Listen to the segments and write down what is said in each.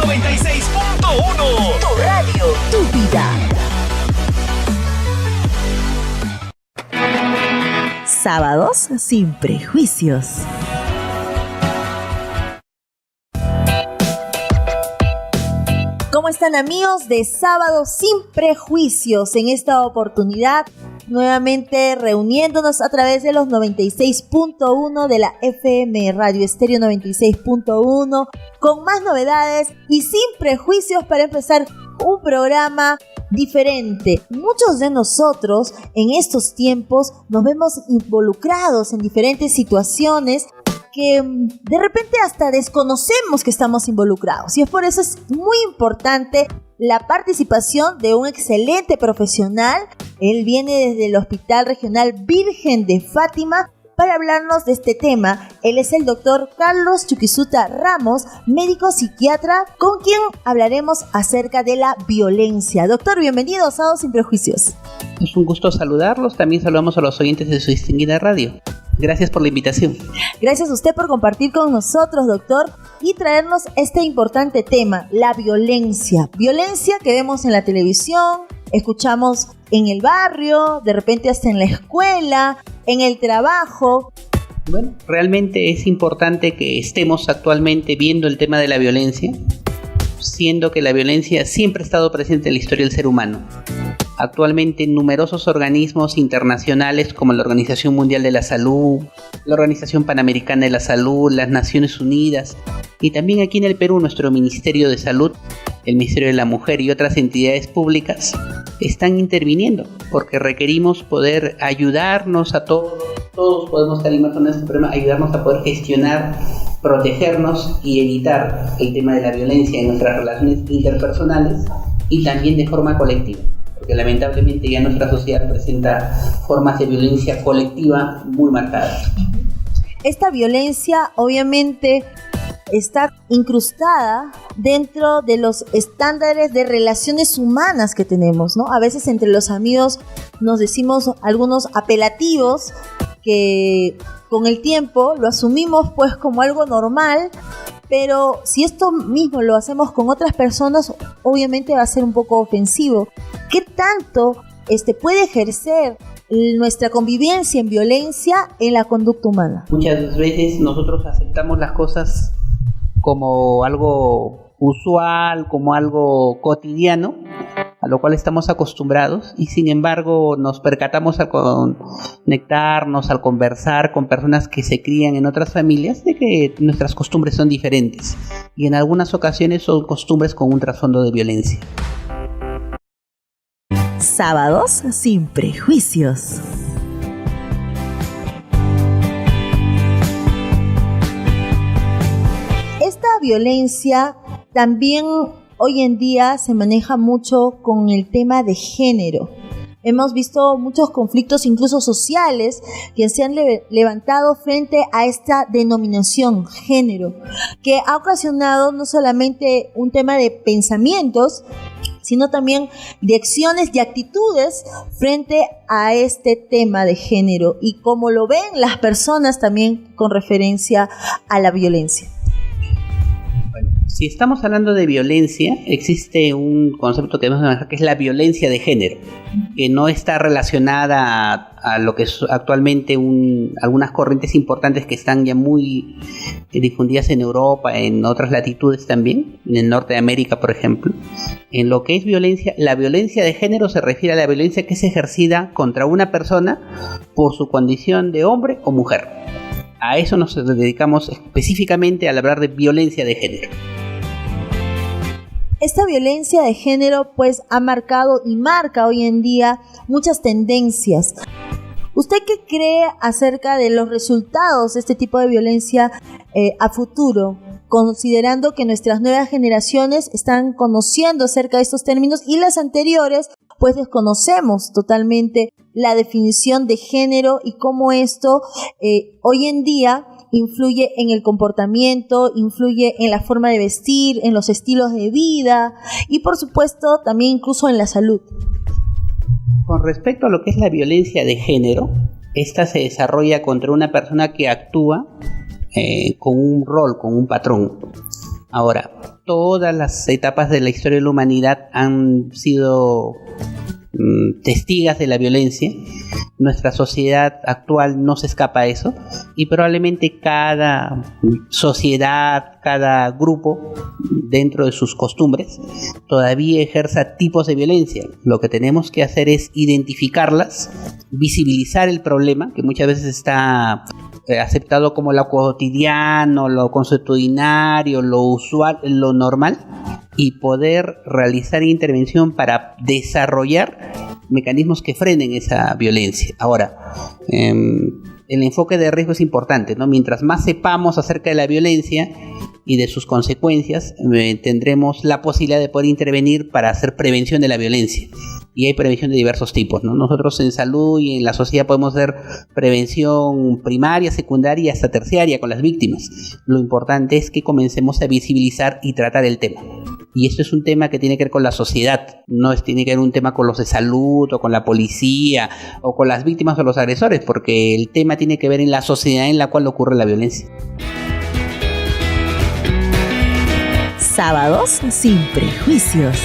96.1. Tu radio, tu vida. Sábados sin prejuicios. ¿Cómo están, amigos de Sábados sin prejuicios? En esta oportunidad, nuevamente reuniéndonos a través de los 96.1 de la FM Radio Estéreo 96.1, con más novedades y sin prejuicios para empezar un programa diferente. Muchos de nosotros en estos tiempos nos vemos involucrados en diferentes situaciones que de repente hasta desconocemos que estamos involucrados, y es por eso es muy importante la participación de un excelente profesional. Él viene desde el Hospital Regional Virgen de Fátima para hablarnos de este tema. Él es el doctor Carlos Chuquisuta Ramos, médico psiquiatra, con quien hablaremos acerca de la violencia. Doctor, bienvenido a Sábados sin Prejuicios. Es un gusto saludarlos. También saludamos a los oyentes de su distinguida radio. Gracias por la invitación. Gracias a usted por compartir con nosotros, doctor, y traernos este importante tema, la violencia. Violencia que vemos en la televisión, escuchamos en el barrio, de repente hasta en la escuela, en el trabajo. Bueno, realmente es importante que estemos actualmente viendo el tema de la violencia, siendo que la violencia siempre ha estado presente en la historia del ser humano. Actualmente numerosos organismos internacionales como la Organización Mundial de la Salud, la Organización Panamericana de la Salud, las Naciones Unidas y también aquí en el Perú nuestro Ministerio de Salud, el Ministerio de la Mujer y otras entidades públicas están interviniendo porque requerimos poder ayudarnos a todos podemos estar inmersos en este problema, ayudarnos a poder gestionar, protegernos y evitar el tema de la violencia en nuestras relaciones interpersonales y también de forma colectiva. Porque lamentablemente ya nuestra sociedad presenta formas de violencia colectiva muy marcadas. Esta violencia obviamente está incrustada dentro de los estándares de relaciones humanas que tenemos, ¿no? A veces entre los amigos nos decimos algunos apelativos que con el tiempo lo asumimos pues como algo normal, pero si esto mismo lo hacemos con otras personas, obviamente va a ser un poco ofensivo. ¿Qué tanto puede ejercer nuestra convivencia en violencia en la conducta humana? Muchas veces nosotros aceptamos las cosas como algo usual, como algo cotidiano, a lo cual estamos acostumbrados, y sin embargo nos percatamos al conectarnos, al conversar con personas que se crían en otras familias, de que nuestras costumbres son diferentes, y en algunas ocasiones son costumbres con un trasfondo de violencia. Sábados sin prejuicios. Esta violencia también hoy en día se maneja mucho con el tema de género. Hemos visto muchos conflictos, incluso sociales, que se han levantado frente a esta denominación género, que ha ocasionado no solamente un tema de pensamientos, sino también de acciones y actitudes frente a este tema de género y cómo lo ven las personas también con referencia a la violencia. Si estamos hablando de violencia, existe un concepto que debemos manejar, que es la violencia de género, que no está relacionada a lo que es actualmente algunas corrientes importantes que están ya muy difundidas en Europa, en otras latitudes también, en el norte de América, por ejemplo. En lo que es violencia, la violencia de género se refiere a la violencia que es ejercida contra una persona por su condición de hombre o mujer. A eso nos dedicamos específicamente al hablar de violencia de género. Esta violencia de género pues ha marcado y marca hoy en día muchas tendencias. ¿Usted qué cree acerca de los resultados de este tipo de violencia a futuro? Considerando que nuestras nuevas generaciones están conociendo acerca de estos términos y las anteriores pues desconocemos totalmente la definición de género y cómo esto hoy en día influye en el comportamiento, influye en la forma de vestir, en los estilos de vida y por supuesto también incluso en la salud. Con respecto a lo que es la violencia de género, esta se desarrolla contra una persona que actúa con un rol, con un patrón. Ahora, todas las etapas de la historia de la humanidad han sido testigas de la violencia. Nuestra sociedad actual no se escapa a eso, y probablemente cada sociedad, cada grupo, dentro de sus costumbres, todavía ejerza tipos de violencia. Lo que tenemos que hacer es identificarlas, visibilizar el problema, que muchas veces está aceptado como lo cotidiano, lo consuetudinario, lo usual, lo normal, y poder realizar intervención para desarrollar mecanismos que frenen esa violencia. Ahora, el enfoque de riesgo es importante, ¿no? Mientras más sepamos acerca de la violencia y de sus consecuencias, tendremos la posibilidad de poder intervenir para hacer prevención de la violencia. Y hay prevención de diversos tipos, ¿no? Nosotros en salud y en la sociedad podemos hacer prevención primaria, secundaria y hasta terciaria con las víctimas. Lo importante es que comencemos a visibilizar y tratar el tema. Y esto es un tema que tiene que ver con la sociedad, no tiene que ver un tema con los de salud o con la policía o con las víctimas o los agresores, porque el tema tiene que ver en la sociedad en la cual ocurre la violencia. Sábados sin prejuicios.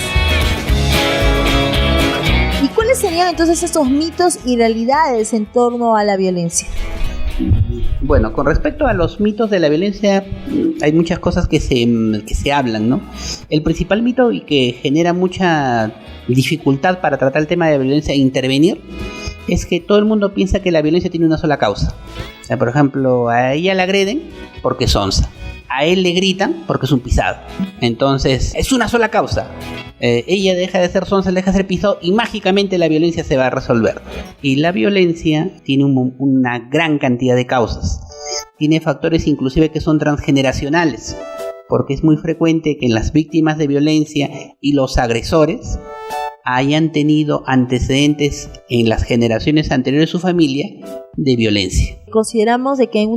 ¿Y cuáles serían entonces estos mitos y realidades en torno a la violencia? Bueno, con respecto a los mitos de la violencia, hay muchas cosas que se hablan, ¿no? El principal mito y que genera mucha dificultad para tratar el tema de la violencia e intervenir es que todo el mundo piensa que la violencia tiene una sola causa. O sea, por ejemplo, a ella la agreden porque es onza, a él le gritan porque es un pisado. Entonces, es una sola causa. Ella deja de ser sonsa, deja de ser pisado y mágicamente la violencia se va a resolver. Y la violencia tiene una gran cantidad de causas. Tiene factores inclusive que son transgeneracionales, porque es muy frecuente que las víctimas de violencia y los agresores hayan tenido antecedentes en las generaciones anteriores de su familia de violencia. Consideramos de que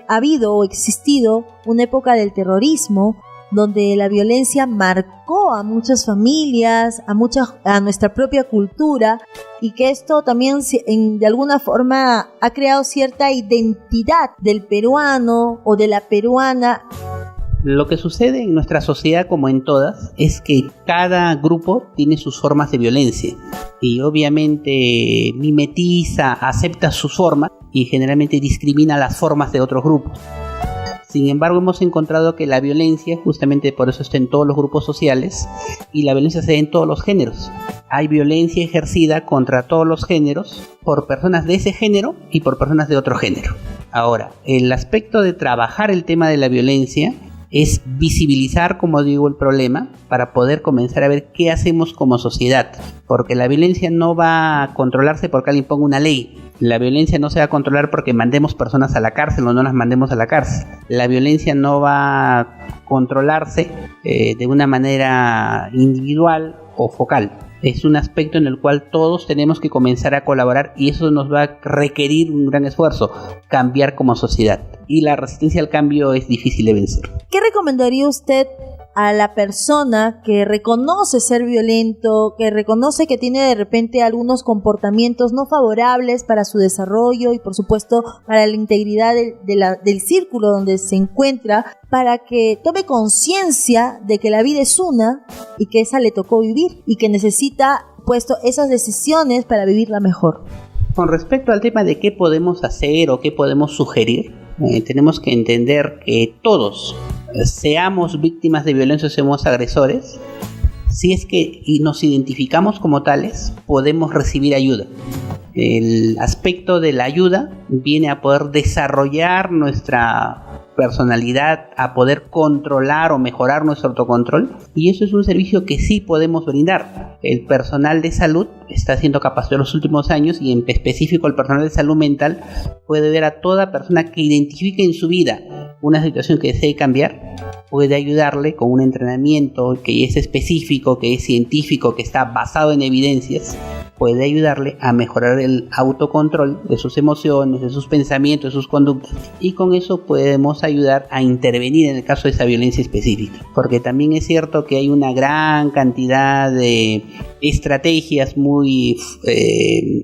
ha habido o existido una época del terrorismo donde la violencia marcó a muchas familias, a nuestra propia cultura, y que esto también de alguna forma ha creado cierta identidad del peruano o de la peruana. Lo que sucede en nuestra sociedad, como en todas, es que cada grupo tiene sus formas de violencia y obviamente mimetiza, acepta sus formas y generalmente discrimina las formas de otros grupos. Sin embargo, hemos encontrado que la violencia, justamente por eso está en todos los grupos sociales, y la violencia se da en todos los géneros. Hay violencia ejercida contra todos los géneros por personas de ese género y por personas de otro género. Ahora, el aspecto de trabajar el tema de la violencia es visibilizar, como digo, el problema para poder comenzar a ver qué hacemos como sociedad, porque la violencia no va a controlarse porque alguien ponga una ley. La violencia no se va a controlar porque mandemos personas a la cárcel o no las mandemos a la cárcel. La violencia no va a controlarse de una manera individual o focal. Es un aspecto en el cual todos tenemos que comenzar a colaborar y eso nos va a requerir un gran esfuerzo, cambiar como sociedad. Y la resistencia al cambio es difícil de vencer. ¿Qué recomendaría usted a la persona que reconoce ser violento, que reconoce que tiene de repente algunos comportamientos no favorables para su desarrollo y por supuesto para la integridad del círculo donde se encuentra, para que tome conciencia de que la vida es una y que esa le tocó vivir y que necesita puesto esas decisiones para vivirla mejor? Con respecto al tema de qué podemos hacer o qué podemos sugerir, tenemos que entender que todos, seamos víctimas de violencia o seamos agresores, si es que nos identificamos como tales, podemos recibir ayuda. El aspecto de la ayuda viene a poder desarrollar nuestra personalidad, a poder controlar o mejorar nuestro autocontrol, y eso es un servicio que sí podemos brindar. El personal de salud está siendo capacitado en los últimos años y en específico el personal de salud mental puede ver a toda persona que identifique en su vida una situación que desee cambiar, puede ayudarle con un entrenamiento que es específico, que es científico, que está basado en evidencias, puede ayudarle a mejorar el autocontrol de sus emociones, de sus pensamientos, de sus conductas, y con eso podemos ayudar a intervenir en el caso de esa violencia específica, porque también es cierto que hay una gran cantidad de estrategias muy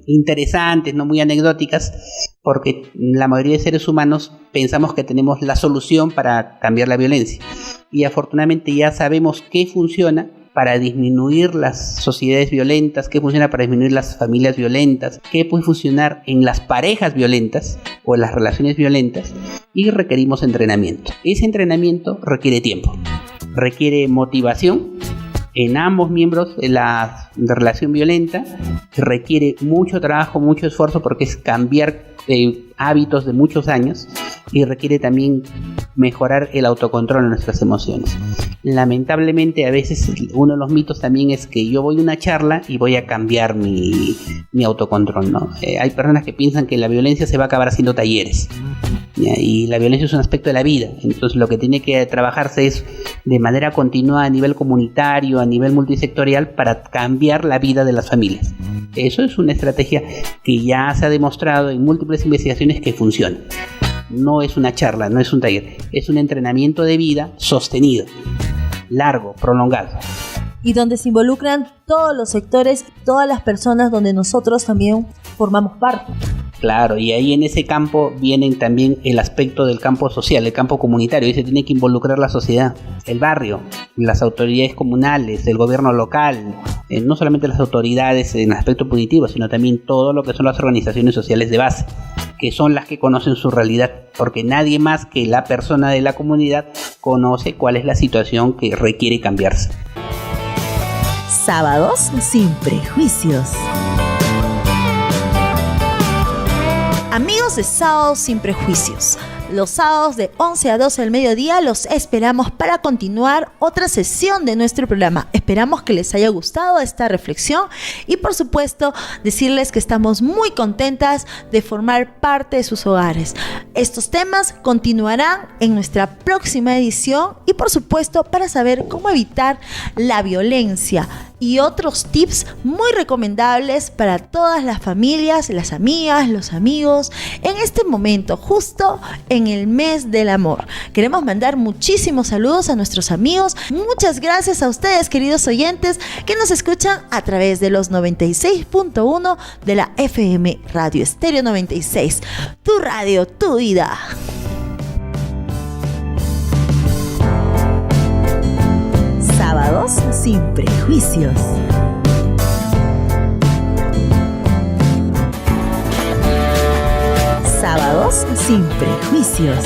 interesantes, no muy anecdóticas, porque la mayoría de seres humanos pensamos que tenemos la solución para cambiar la violencia. y afortunadamente ya sabemos qué funciona para disminuir las sociedades violentas, qué funciona para disminuir las familias violentas, qué puede funcionar en las parejas violentas o en las relaciones violentas, y requerimos entrenamiento. Ese entrenamiento requiere tiempo, requiere motivación en ambos miembros de la relación violenta, requiere mucho trabajo, mucho esfuerzo, porque es cambiar hábitos de muchos años, y requiere también mejorar el autocontrol de nuestras emociones. Lamentablemente, a veces uno de los mitos también es que yo voy a una charla y voy a cambiar mi autocontrol, ¿no? Hay personas que piensan que la violencia se va a acabar haciendo talleres, ¿ya? Y la violencia es un aspecto de la vida. Entonces lo que tiene que trabajarse es de manera continua a nivel comunitario, a nivel multisectorial, para cambiar la vida de las familias. Eso es una estrategia que ya se ha demostrado en múltiples investigaciones que funciona. No es una charla, no es un taller, es un entrenamiento de vida sostenido, largo, prolongado. Y donde se involucran todos los sectores, todas las personas, donde nosotros también formamos parte. Claro, y ahí en ese campo viene también el aspecto del campo social, el campo comunitario, y se tiene que involucrar la sociedad, el barrio, las autoridades comunales, el gobierno local, no solamente las autoridades en aspecto punitivo, sino también todo lo que son las organizaciones sociales de base, que son las que conocen su realidad, porque nadie más que la persona de la comunidad conoce cuál es la situación que requiere cambiarse. Sábados sin prejuicios. Amigos de Sábados sin prejuicios, los sábados de 11 a 12 del mediodía los esperamos para continuar otra sesión de nuestro programa. Esperamos que les haya gustado esta reflexión y, por supuesto, decirles que estamos muy contentas de formar parte de sus hogares. Estos temas continuarán en nuestra próxima edición y, por supuesto, para saber cómo evitar la violencia y otros tips muy recomendables para todas las familias, las amigas, los amigos, en este momento, justo en el mes del amor. Queremos mandar muchísimos saludos a nuestros amigos. Muchas gracias a ustedes, queridos oyentes, que nos escuchan a través de los 96.1 de la FM Radio Estéreo 96. Tu radio, tu vida. Sábados sin prejuicios. Sábados sin prejuicios.